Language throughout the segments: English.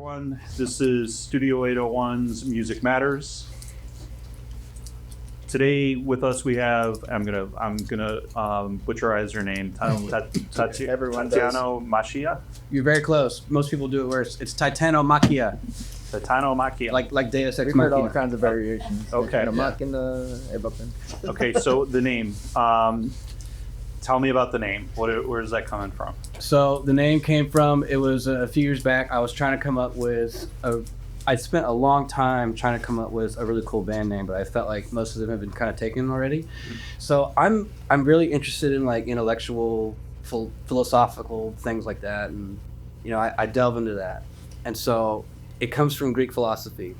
everyone. This is Studio 801's Music Matters. Today with us we have I'm gonna butcherize her name. Everyone does. Titano Machia. You're very close. Most people do it worse. It's Titano Machia, Titano Machia. like Deus Ex We've heard all Machina. kinds of variations. Okay. Okay, so the name. Tell me about the name. Where's that coming from? So the name came from, it was a few years back. I was trying to come up with I spent a long time trying to come up with a really cool band name, but I felt like most of them have been kind of taken already. So I'm really interested in like intellectual, philosophical things like that, and I delve into that. And so it comes from Greek philosophy.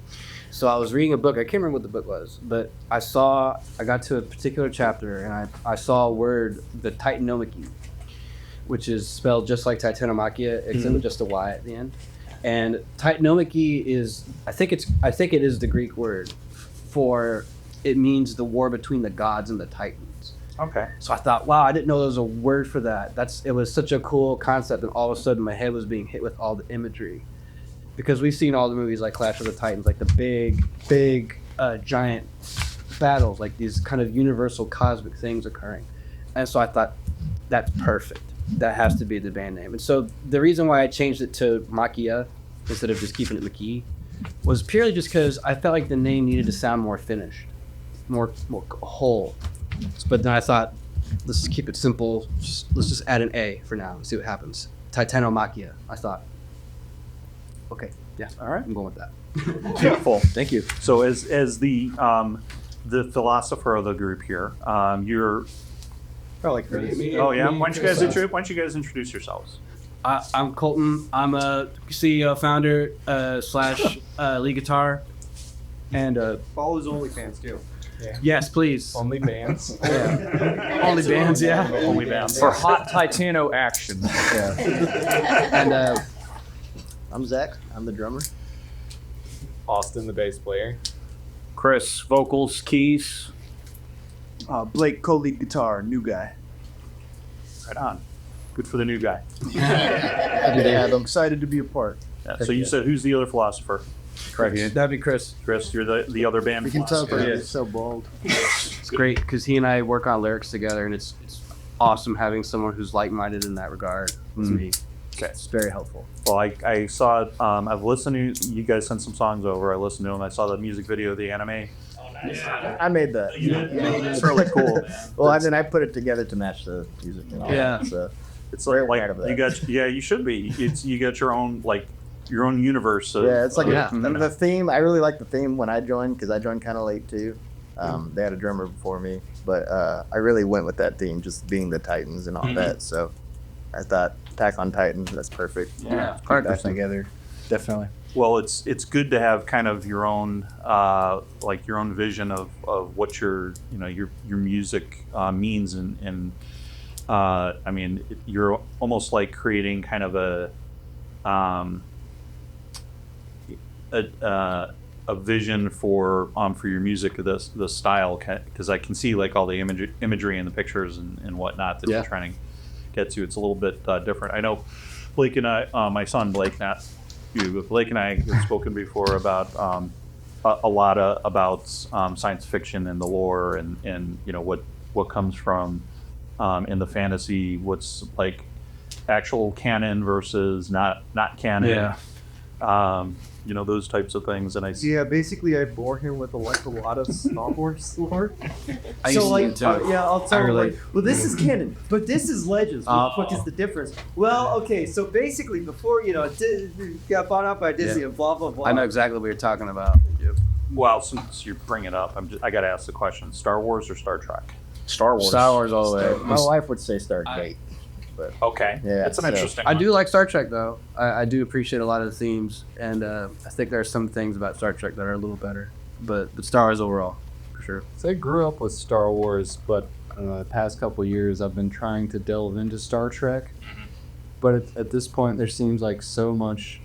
So I was reading a book. I can't remember what the book was, but I got to a particular chapter, and I saw a word, the Titano Machia, which is spelled just like Titano Machia, except with just a Y at the end. And Titano Machia is, I think it is the Greek word for, it means the war between the gods and the titans. Okay. So I thought, wow, I didn't know there was a word for that. It was such a cool concept, and all of a sudden my head was being hit with all the imagery. Because we've seen all the movies like Clash of the Titans, like the big, giant battles, like these kind of universal cosmic things occurring. And so I thought, that's perfect. That has to be the band name. And so the reason why I changed it to Machia instead of just keeping it Machia was purely just because I felt like the name needed to sound more finished, more whole. But then I thought, let's just keep it simple. Let's just add an A for now and see what happens. Titano Machia. I thought, okay, yeah, all right, I'm going with that. Beautiful. Thank you. So as the philosopher of the group here, you're. Probably crazy. Oh yeah. Why don't you guys introduce yourselves? I'm Colton. I'm a CEO, founder, slash lead guitar, and Follow his OnlyFans too. yes, please. Only bands. Yeah. Only bands, yeah. Only bands. For hot Titano action. And I'm Zach. I'm the drummer. Austin, the bass player. Chris, vocals, keys. Blake, co-lead guitar, new guy. Right on. Good for the new guy. I'm Excited to be a part. Yeah, so you said who's the other philosopher? that'd be Chris. Chris, you're the other band We can tell philosopher. he's so bold. It's great because he and I work on lyrics together, and it's awesome having someone who's like-minded in that regard with me. Okay. It's very helpful. Well, I saw. I've listened to you guys sent some songs over. I listened to them. I saw the music video, of the anime. I made that. It's really cool. Well, and then I put it together to match the music. And all Yeah. that, so It's Very like proud of that. you got. Yeah, you should be. You got your own universe. Of, yeah, it's like Yeah. the theme. I really like the theme when I joined because I joined kind of late too. They had a drummer before me, but I really went with that theme, just being the Titans and all that. So I thought Attack on Titans. That's perfect. Yeah. Put that together. Definitely. Well, it's good to have kind of your own your own vision of what your music means and I mean you're almost like creating kind of a vision for your music, the style, because I can see like all the imagery and the pictures and whatnot that you're trying to get to. It's a little bit different. I know Blake and I, my son Blake, not you, but Blake and I have spoken before about a lot about science fiction and the lore and what comes from in the fantasy, what's like actual canon versus not canon. Yeah. Those types of things, and I see. Yeah, basically I bore him with a lot of Star Wars lore. I used to do too. I'll tell I him relate. like, well, this is canon, but this is Legends. What is the difference? Well, okay, so basically before got bought out by Disney and blah blah blah. I know exactly what you're talking about. Well, since you bring it up, I got to ask the question: Star Wars or Star Trek? Star Wars. Star Wars all the way. My wife would say Stargate. Okay, Yeah, that's an so- interesting. I one. do like Star Trek though. I do appreciate a lot of the themes, and I think there are some things about Star Trek that are a little better. But Star Wars overall, for sure. So I grew up with Star Wars, but the past couple of years I've been trying to delve into Star Trek. But at this point, there seems like so much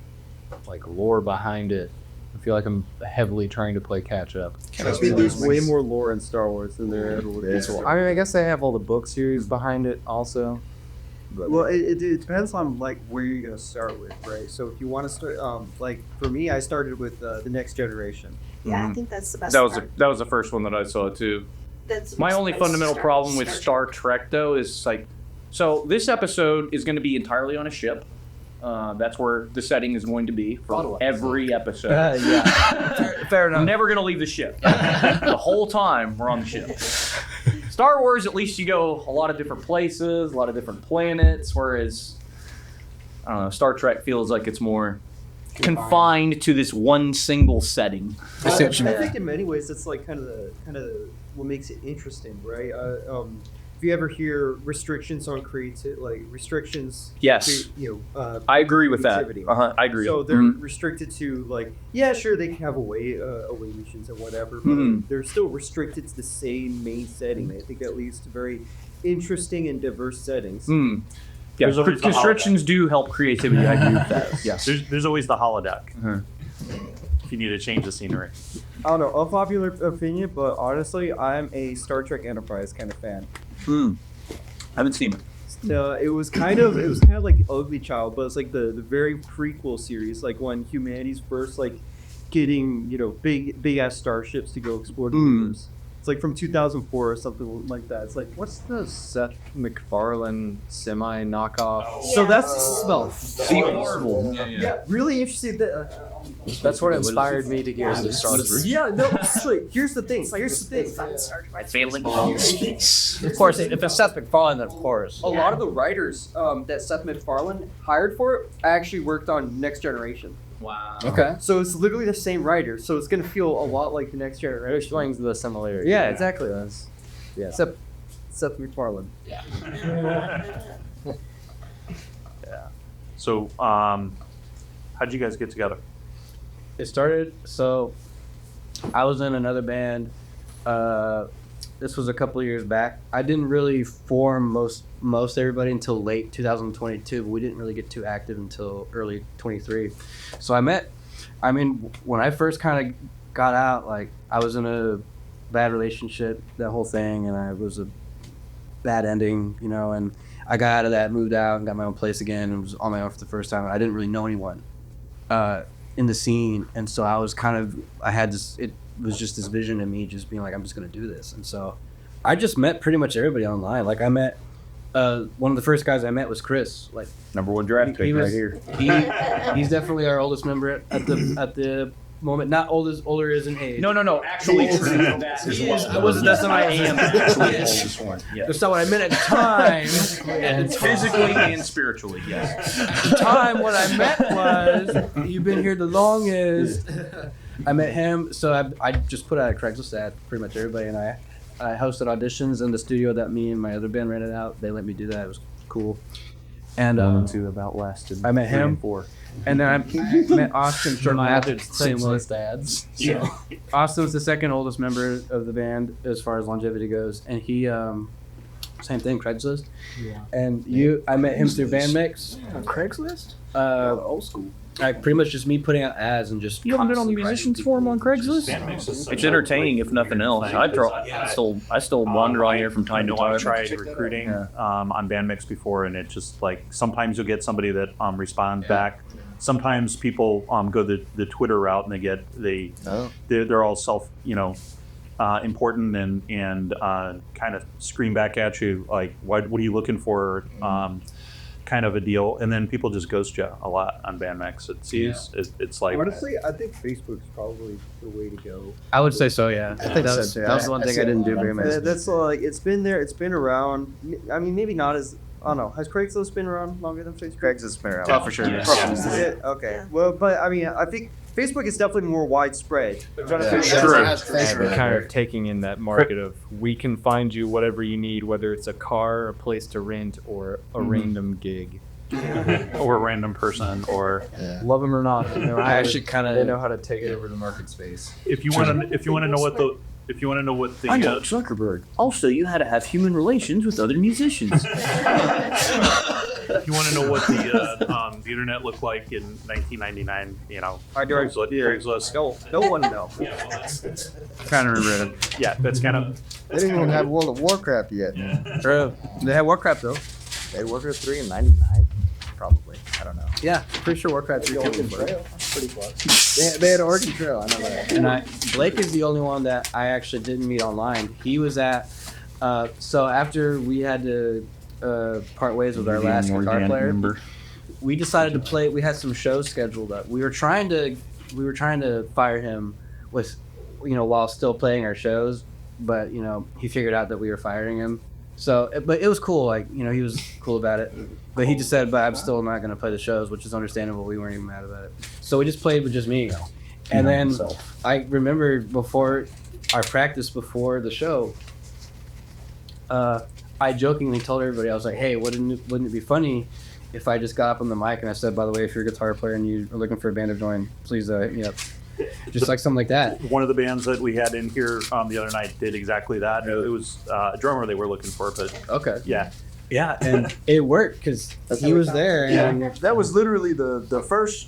like lore behind it. I feel like I'm heavily trying to play catch up. Trust me, there's way more lore in Star Wars than there ever would be. I mean, I guess they have all the book series behind it also. Well, it depends on like where you're gonna start with, right? So if you want to start, like for me, I started with the Next Generation. Yeah, I think that's the best That was part. that was the first one that I saw too. That's My the only best fundamental start. problem with Star Trek though is like, so this episode is going to be entirely on a ship. That's where the setting is going to be for every episode. Yeah. Fair I'm enough. never going to leave the ship. The whole time we're on the ship. Star Wars, at least you go a lot of different places, a lot of different planets, whereas, I don't know, Star Trek feels like it's more confined to this one single setting. I see what you I mean. think in many ways that's like kind of what makes it interesting, right? If you ever hear restrictions on creative, like restrictions, Yes. to, I agree with that. creativity. I agree. So they're Mhm. restricted to like, yeah, sure, they can have away missions and whatever, but Mhm. they're still restricted to the same main setting. I think that leads to very interesting and diverse settings. Mm. Yeah, There's always the constrictions do help creativity. I agree with that. Yes. There's always the holodeck Uh-huh. if you need to change the scenery. I don't know, unpopular opinion, but honestly, I'm a Star Trek Enterprise kind of fan. Haven't seen it. It was kind of like Ugly Child, but it's like the very prequel series, like when humanity's first like getting big ass starships to go explore the universe. It's like from 2004 or something like that. It's like What's the Seth MacFarlane semi knockoff? so that's spell. Marvel. Yeah, really interesting. That's what inspired me to get into Star Trek. Yeah, no. Like, here's the thing. Of course, if it's Seth MacFarlane, then of course. A lot of the writers that Seth MacFarlane hired for it actually worked on Next Generation. Wow. Okay. So it's literally the same writer. So it's gonna feel a lot like the Next It Generation. explains the similarity. Yeah, exactly. Yeah. Except Seth MacFarlane. So, how'd you guys get together? It started, so I was in another band. This was a couple of years back. I didn't really form most everybody until late 2022, but we didn't really get too active until early 23. So when I first kind of got out, like I was in a bad relationship, that whole thing, and I was a bad ending, and I got out of that, moved out, and got my own place again, and was on my own for the first time. I didn't really know anyone in the scene, and so I was it was just this vision of me just being like, I'm just gonna do this. And so I just met pretty much everybody online. Like I met one of the first guys I met was Chris. Like ¡Number 1 draft pick right here. he's definitely our oldest member at the moment. Not older as in age. No. Actually, that is That's not my I am actually the oldest one. Yes. That's not what I meant at the time. And physically and spiritually, yes. At the time, what I meant was, you've been here the longest. I met him, so I just put out a Craigslist ad, pretty much everybody, and I hosted auditions in the studio that me and my other band rented out. They let me do that. It was cool. And 1 and 2 about lasted. I met 3 him. and 4. And then I met Austin shortly after. Craigslist ads. Yeah. Austin was the second oldest member of the band as far as longevity goes, and he same thing, Craigslist. Yeah. And I met him through BandMix. Craigslist? Old school. Like pretty much just me putting out ads and just. You haven't been on the musicians forum on Craigslist? It's entertaining, if nothing else. I still wander on here from time to I've time. tried recruiting on BandMix before, and it's just like sometimes you'll get somebody that responds back. Sometimes people go the Twitter route and they're all self important and kind of scream back at you like, what are you looking for? Kind of a deal, and then people just ghost you a lot on BandMix. It's like Honestly, I think Facebook's probably the way to go. I would say so, yeah. I think so too. That was the one thing I didn't do very much. That's like it's been there. It's been around. I mean, maybe not as. I don't know. Has Craigslist been around longer than Facebook? Craigslist's been around. Oh, for sure. Yes. Is it? Okay. Well, but I mean, I think Facebook is definitely more widespread. We're kind of taking in that market of we can find you whatever you need, whether it's a car, a place to rent, or a random gig. or a random person, or Love them or not, they know I actually kind they of. know how to take it over the market space. if you want to know what the I know Zuckerberg. Also, you had to have human relations with other musicians. if you want to know what the internet looked like in 1999, Craigslist. No one know. Kind of remember it. Yeah, that's kind of They didn't even have World of Warcraft yet. They had Warcraft though. They had Warcraft 3 in '99, probably. I don't know. Yeah, pretty sure Warcraft 3 came before. That's pretty close. They had Oregon Trail. I know that. And Blake is the only one that I actually didn't meet online. He was at. So after we had to part ways with our last guitar player, we decided to play. We had some shows scheduled up. We were trying to fire him with, while still playing our shows, but he figured out that we were firing him. So, but it was cool. Like, he was cool about it. But he just said, "But I'm still not going to play the shows," which is understandable. We weren't even mad about it. So we just played with just me. And then I remember before our practice before the show, I jokingly told everybody, I was like, "Hey, wouldn't it be funny if I just got up on the mic and I said, by the way, if you're a guitar player and you are looking for a band to join, please hit me up." Just like something like that. One of the bands that we had in here the other night did exactly that. It was a drummer they were looking for, but Okay. yeah, And it worked because he was there. And That was literally the first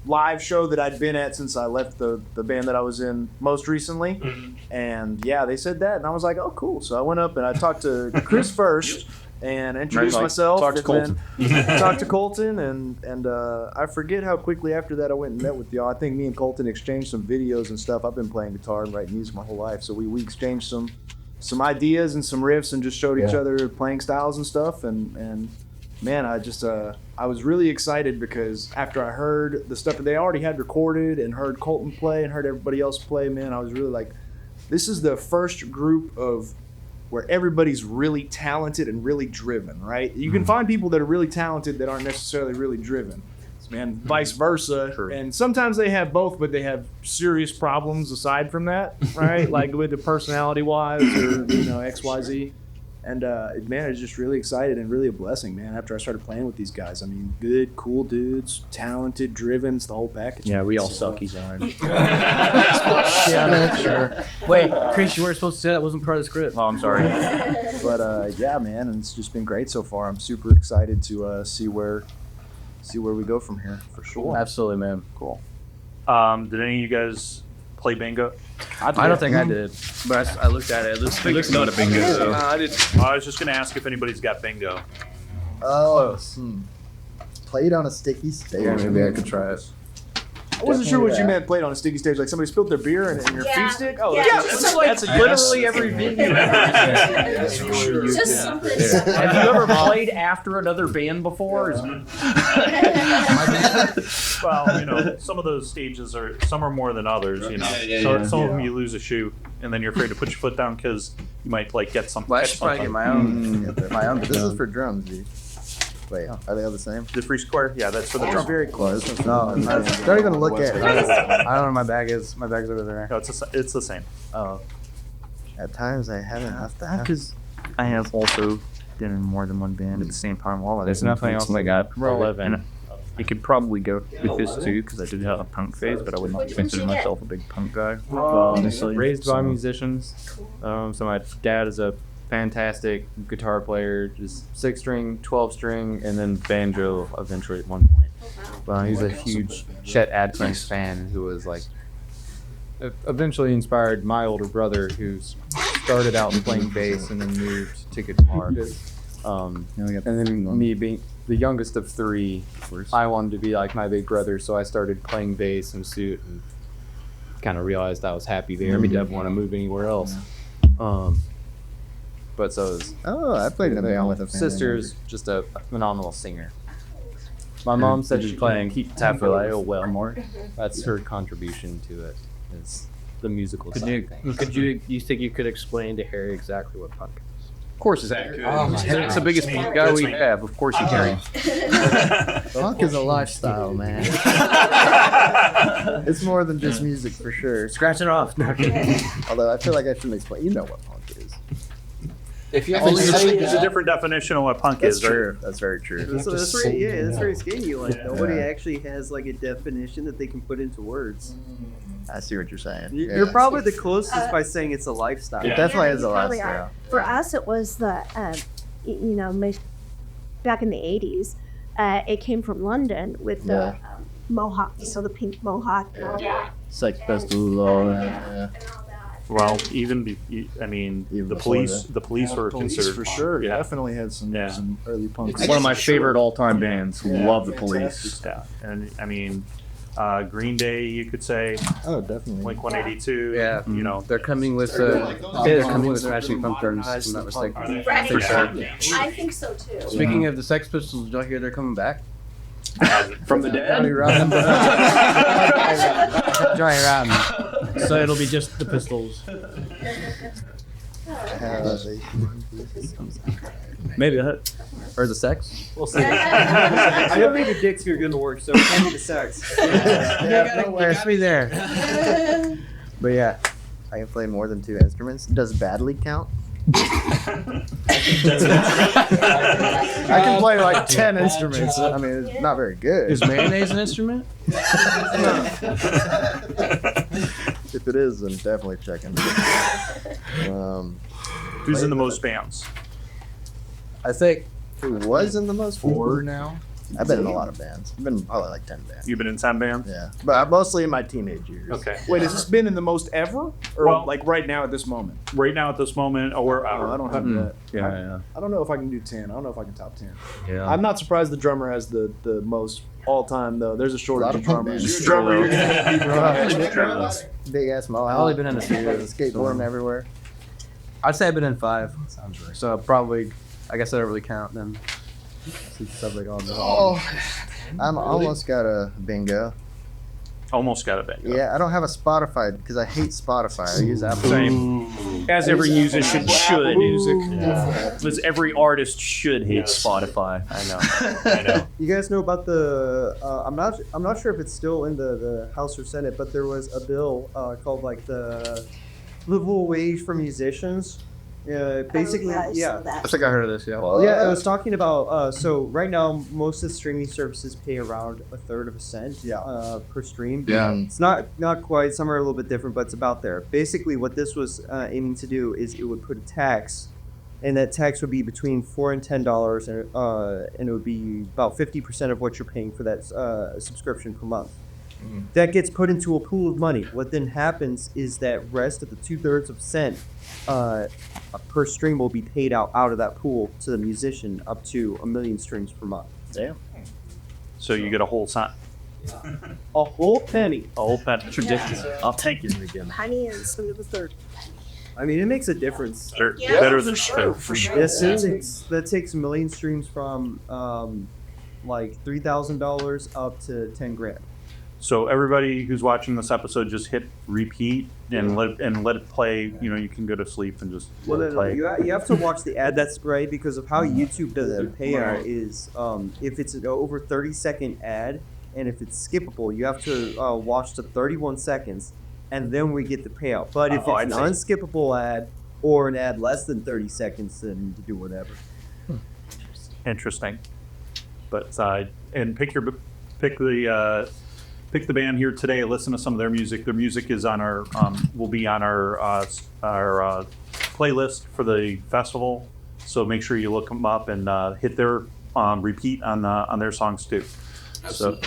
live show that I'd been at since I left the band that I was in most recently. And yeah, they said that, and I was like, oh, cool. So I went up and I talked to Chris first and introduced myself. Talk to Colton. Talked to Colton, and I forget how quickly after that I went and met with y'all. I think me and Colton exchanged some videos and stuff. I've been playing guitar and writing music my whole life, so we exchanged some ideas and some riffs and just showed each other playing styles and stuff. And man, I was really excited because after I heard the stuff that they already had recorded and heard Colton play and heard everybody else play, man, I was really like, this is the first group of where everybody's really talented and really driven, right? You can find people that are really talented that aren't necessarily really driven, and vice versa. True. And sometimes they have both, but they have serious problems aside from that, right? Like with the personality-wise or, XYZ. And man, it's just really excited and really a blessing, man, after I started playing with these guys. I mean, good, cool dudes, talented, driven, it's the whole package. Yeah, we all suck each other. yeah, sure. Wait, Chris, you weren't supposed to say that. Wasn't part of the script. Oh, I'm sorry. But yeah, man, and it's just been great so far. I'm super excited to see where we go from here, for sure. Absolutely, man. Cool. Did any of you guys play bingo? I don't think I did, but I looked at it. It looks not a bingo. So. I was just going to ask if anybody's got bingo. Oh, played on a sticky stage. Yeah, maybe I could try it. I wasn't sure what you meant played on a sticky stage, like somebody spilled their beer and your feet stick? Oh, Yeah. that's That's literally every video. Just something. Have you ever played after another band before? Well, some of those stages some are more than others, So some of them you lose a shoe, and then you're afraid to put your foot down because you might get something. Well, I should probably get my own. But this is for drums, dude. Wait, are they all the same? The free square, yeah, that's for the It's drum. very close. No, don't even look at it. I don't know where my bag is. My bag's over there. No, it's the same. Oh. At times I haven't have to have. Because I have also been in more than one band at the same time while I was There's in nothing else I got for 11. And it could probably go with this too, because I did have a punk phase, but I wouldn't Which one consider you get? myself a big punk guy. Raised by musicians. So my dad is a fantastic guitar player, just 6-string, 12-string, and then banjo eventually at one point. Well, he's a huge Chet Atkins fan who was like eventually inspired my older brother, who's started out playing bass and then moved to guitar. And then me being the youngest of three, I wanted to be like my big brother, so I started playing bass and suit and kind of realized I was happy there. I didn't want to move anywhere else. But so is I played in a band with a fan. sister's just a phenomenal singer. My mom said she's playing Tafileo well more. That's her contribution to it, is the musical side of things. You think you could explain to Harry exactly what punk is? Of course, it's it's the biggest punk guy we have. Of course, you can. Punk is a lifestyle, man. It's more than just music for sure. Scratch it off. No, Although I feel like I shouldn't explain. You know what punk is. if you There's a different definition of what punk That's is, right? true. That's very true. So that's very, that's very skinny. Like nobody actually has like a definition that they can put into words. I see what you're saying. You're probably the closest by saying it's a lifestyle. It definitely Yeah, is you a probably lifestyle. are. For us, it was the, back in the 80s, it came from London with the mohawk, so the pink mohawk and all that. Sex festival. And all that. Well, I mean, Even the before police, that. the police were Police considered for sure. Yeah. Definitely had some early punk. One of my favorite all-time bands. Love the Police. Yeah, and I mean, Green Day, you could say, Oh, definitely. Blink 182. Yeah. you know, They're coming with they're coming with Smashing Pumpkins, if I'm not mistaken. Right. For sure. I think so too. Speaking of the Sex Pistols, did y'all hear they're coming back? From the dead? Johnny Rotten. So it'll be just the Pistols. Maybe that. Or the Sex? We'll see. I don't think the dicks are going to work, so it can be the sex. It's me there. But yeah, I can play more than 2 instruments. Does badly count? I can play like 10 instruments. I mean, it's not very good. Is mayonnaise an instrument? If it is, then definitely checking. who's in the most bands? I think Who was in the most? 4 now. I've been in a lot of bands. I've been in probably like 10 bands. You've been in 10 bands? Yeah, but mostly in my teenage years. Okay. Wait, has this been in the most ever, or Well- like right now at this moment? Right now at this moment, or I don't have that. Yeah. I don't know if I can do 10. I don't know if I can top 10. Yeah. I'm not surprised the drummer has the most all time though. There's a shortage of punk drummers. bands. Drummer, you're gonna be Big ass mohawk. I've only been in a few. Skateboarding everywhere. I'd say I've been in 5. Sounds right. So probably, I guess I don't really count then. Stuff like all the I'm almost got a bingo. almost got a band. Yeah, I don't have a Spotify because I hate Spotify. I use Apple. Same. As every musician should. Because every artist should hate Spotify. I know. You guys know about the? I'm not sure if it's still in the House or Senate, but there was a bill called like the livable wage for musicians. Basically, I yeah. saw that. I think I heard of this, yeah. Yeah, I was talking about. So right now, most of the streaming services pay around 1/3 of a cent per stream. Yeah. It's not quite. Some are a little bit different, but it's about there. Basically, what this was aiming to do is it would put a tax, and that tax would be between $4 and $10, and it would be about 50% of what you're paying for that subscription per month. That gets put into a pool of money. What then happens is that rest of the 2/3 of a cent per stream will be paid out of that pool to the musician up to 1 million streams per month. Damn. So you get a whole cent, A whole penny. a whole penny. I'll take it again. Penny and some of a third. I mean, it makes a difference. Better than For sure. Yes, that takes 1 million streams from like $3,000 up to 10 grand. So everybody who's watching this episode, just hit repeat and let it play. You know, you can go to sleep and just let it play. You have to watch the ad that's right because of how YouTube does the payout is if it's an over 30-second ad and if it's skippable, you have to watch to 31 seconds and then we get the payout. But if it's an unskippable ad or an ad less than 30 seconds, then you do whatever. Interesting. But and pick the band here today. Listen to some of their music. Their music is on our will be on our playlist for the festival. So make sure you look them up and hit their repeat on their songs too. So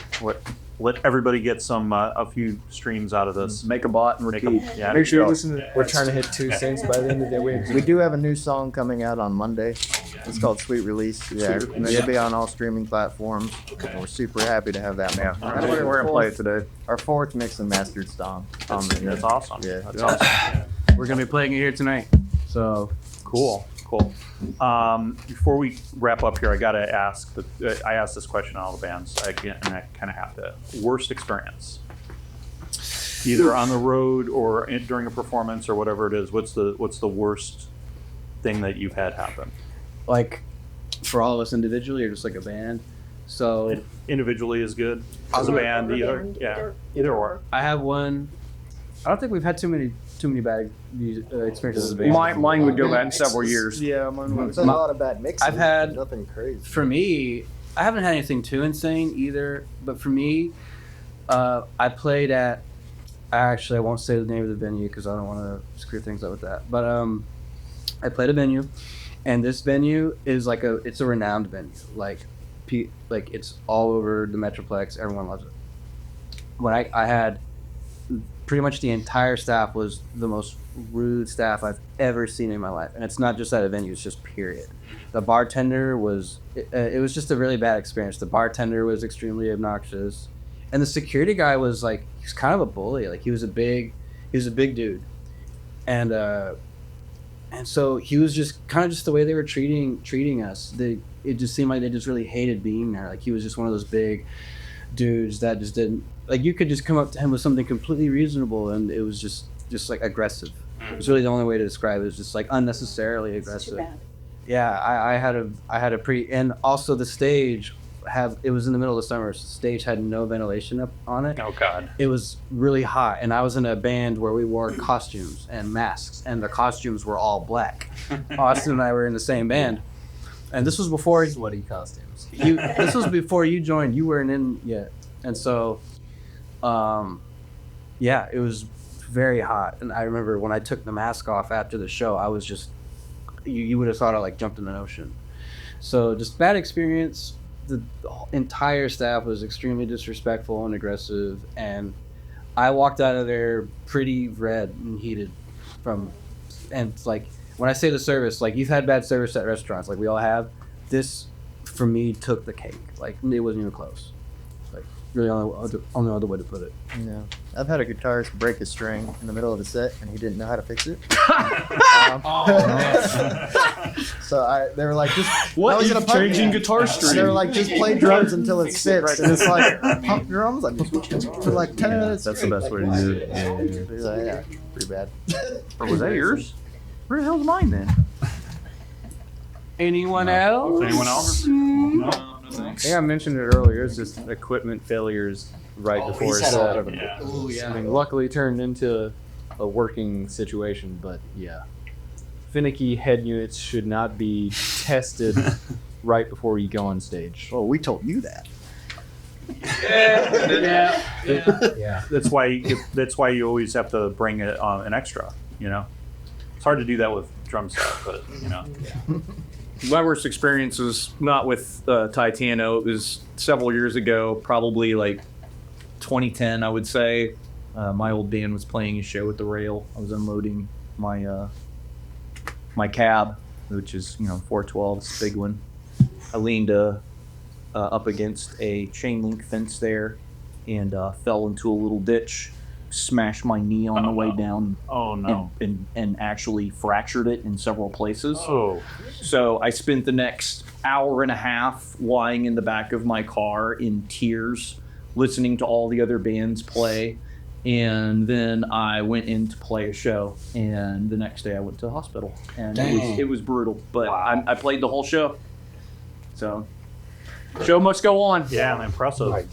let everybody get some a few streams out of this. Make a bot and Make repeat. 'em- yeah, Make sure you go. listen to. We're trying to hit 2 cents by the end of the day. We do have a new song coming out on Monday. It's called Sweet Release. Yeah, and it'll be on all streaming platforms. And we're super happy to have that. Yeah. We're gonna play it today. Our 4th mix and mastered song. That's awesome. Yeah. That's awesome. We're going to be playing it here tonight. So, Cool. Before we wrap up here, I gotta ask. I asked this question on all the bands. And I kind of have to. Worst experience, either on the road or during a performance or whatever it is. What's the worst thing that you've had happen? like, for all of us individually or just like a band. So, Individually is good. As a band, either or. I have one. I don't think we've had too many bad experiences as a band. Mine would go back several years. Yeah, mine was. There's a lot of bad mixes. I've had- nothing crazy. For me, I haven't had anything too insane either. But for me, I played at. Actually, I won't say the name of the venue because I don't want to screw things up with that. But I played a venue, and this venue is it's a renowned venue. Like it's all over the Metroplex. Everyone loves it. When I had pretty much the entire staff was the most rude staff I've ever seen in my life, and it's not just at a venue; it's just period. The bartender was it was just a really bad experience. The bartender was extremely obnoxious, and the security guy was like he was kind of a bully. Like he was a big dude, and so he was just kind of just the way they were treating us. It just seemed like they just really hated being there. Like he was just one of those big dudes that just didn't like. You could just come up to him with something completely reasonable, and it was just like aggressive. It was really the only way to describe it. It was just like unnecessarily aggressive. Yeah, I had a pretty, and also the stage it was in the middle of the summer, so the stage had no ventilation up on it. Oh God. It was really hot, and I was in a band where we wore costumes and masks, and the costumes were all black. Austin and I were in the same band, and this was before Sweaty costumes. this was before you joined. You weren't in yet, and so, yeah, it was very hot. And I remember when I took the mask off after the show, I was just, you would have thought I like jumped in an ocean. So just bad experience. The entire staff was extremely disrespectful and aggressive, and I walked out of there pretty red and heated and like when I say the service, like you've had bad service at restaurants, like we all have. This for me took the cake. Like it wasn't even close. Like really only other way to put it. Yeah, I've had a guitarist break a string in the middle of a set, and he didn't know how to fix it. So they were like, "Just What I was is in a punk changing band. guitar string? They were like, "Just play drums until it's fixed." And it's like pump drums, like for like 10 minutes. That's the best way to do it. Yeah, pretty bad. Or was that yours? Where the hell's mine then? Anyone else? Anyone else? No, I think I mentioned it earlier. It's just equipment failures right before a set. Yeah. Oh yeah. I mean, luckily turned into a working situation, but yeah. Finicky head units should not be tested right before you go on stage. Well, we told you that. Yeah. That's why you always have to bring an extra. You know, it's hard to do that with drum stuff, but you know. My worst experience was not with Titano. It was several years ago, probably like 2010, I would say. My old band was playing a show at the rail. I was unloading my my cab, which is 412, it's a big one. I leaned up against a chain link fence there and fell into a little ditch. Smashed my knee on the way down. Oh no. And actually fractured it in several places. Oh. So I spent the next hour and a half lying in the back of my car in tears, listening to all the other bands play. And then I went in to play a show, and the next day I went to the hospital, and it was brutal. But I played the whole show, so show must go on. Yeah, impressive. I'd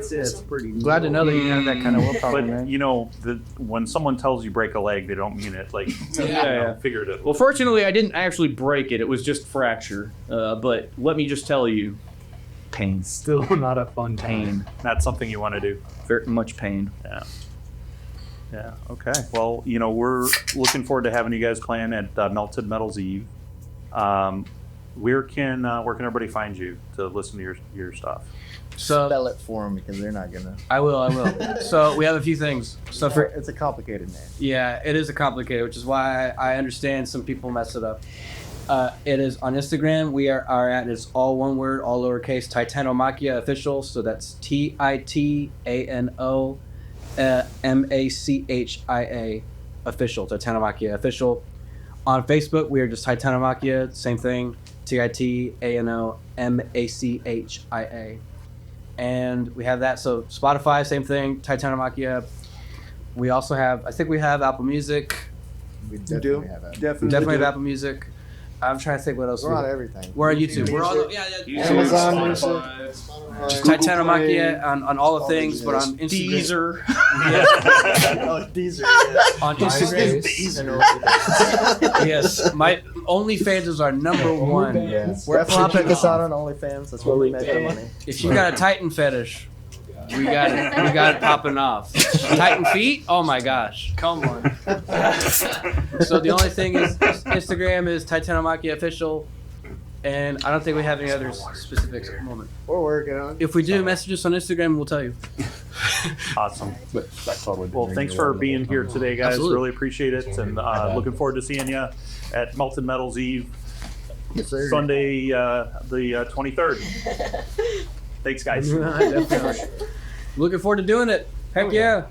say it's pretty. Glad to know that you have that kind of willpower, But man. you know, when someone tells you break a leg, they don't mean it like Yeah. figurative. Well, fortunately, I didn't actually break it; it was just fracture. But let me just tell you, pain, Still not a fun pain, Not something you want to do. very much pain. Yeah. Yeah. Okay. Well, we're looking forward to having you guys playing at Melted Metals Eve. Where can everybody find you to listen to your stuff? So Spell it for them because they're not gonna. I will. So we have a few things. So for It's a complicated name. yeah, it is a complicated, which is why I understand some people mess it up. It is on Instagram. We are at, it's all one word, all lowercase, Titano Machia official. So that's TITANO MACHIA official. Titano Machia official. On Facebook, we are just Titano Machia. Same thing. TITANO MACHIA. And we have that. So Spotify, same thing. Titano Machia. We also have, I think we have Apple Music. We do? definitely have that. Definitely have Apple Music. I'm trying to think what else. We're on everything. We're on YouTube. We're on Amazon Music. just Titano Machia on all the things, but on Instagram. Oh, Deezer. On Instagram. Yes, my OnlyFans is our number one. Yes. We're Definitely check popping. us out on OnlyFans. That's where we make our money. If you got a Titan fetish, we got it. We got it popping off. Titan feet? Oh my gosh! Come on. So the only thing is Instagram is Titano Machia official. And I don't think we have any other specifics at the moment. We're working on. If we do, message us on Instagram. We'll tell you. Awesome. But that totally Well, thanks for being here today, guys. Absolutely. Really appreciate it, and looking forward to seeing you at Melted Metals Eve Yes, sir. Sunday, the 23rd. Thanks, guys. Definitely. Looking forward to doing it. Heck yeah.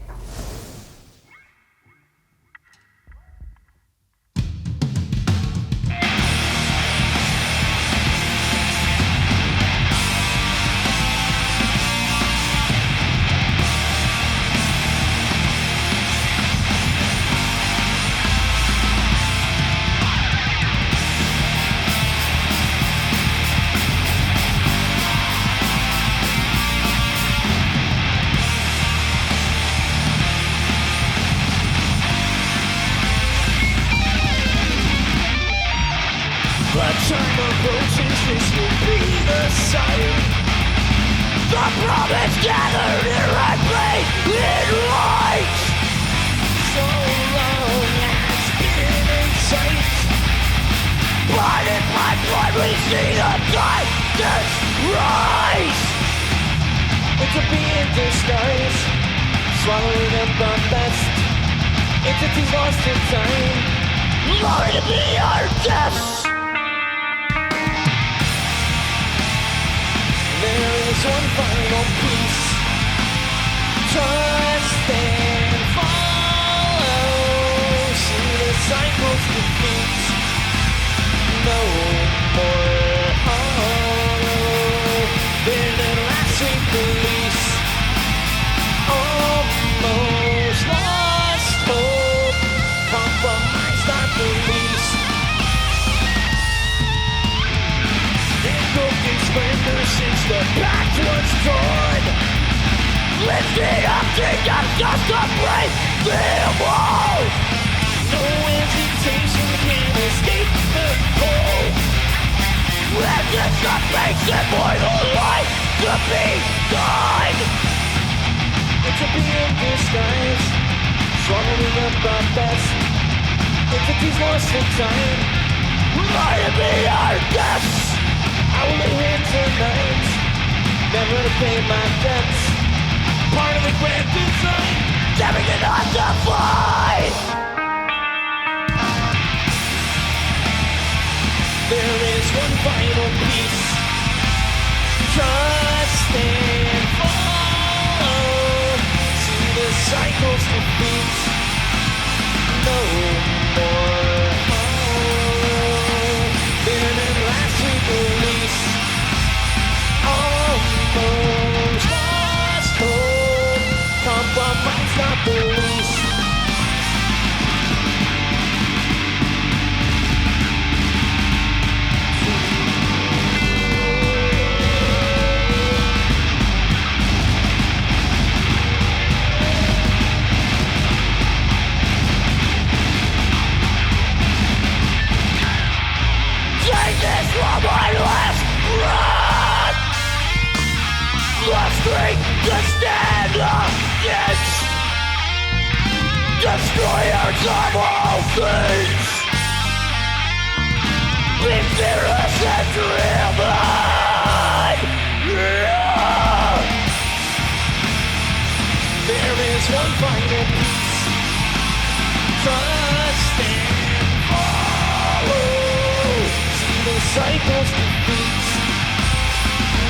Cycles defeat,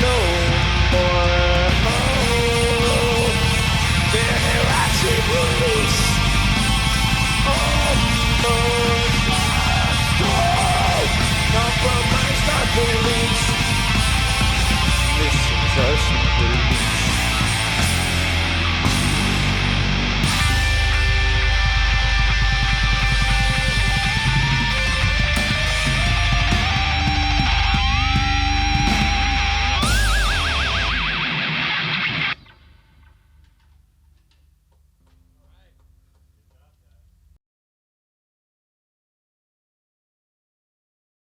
no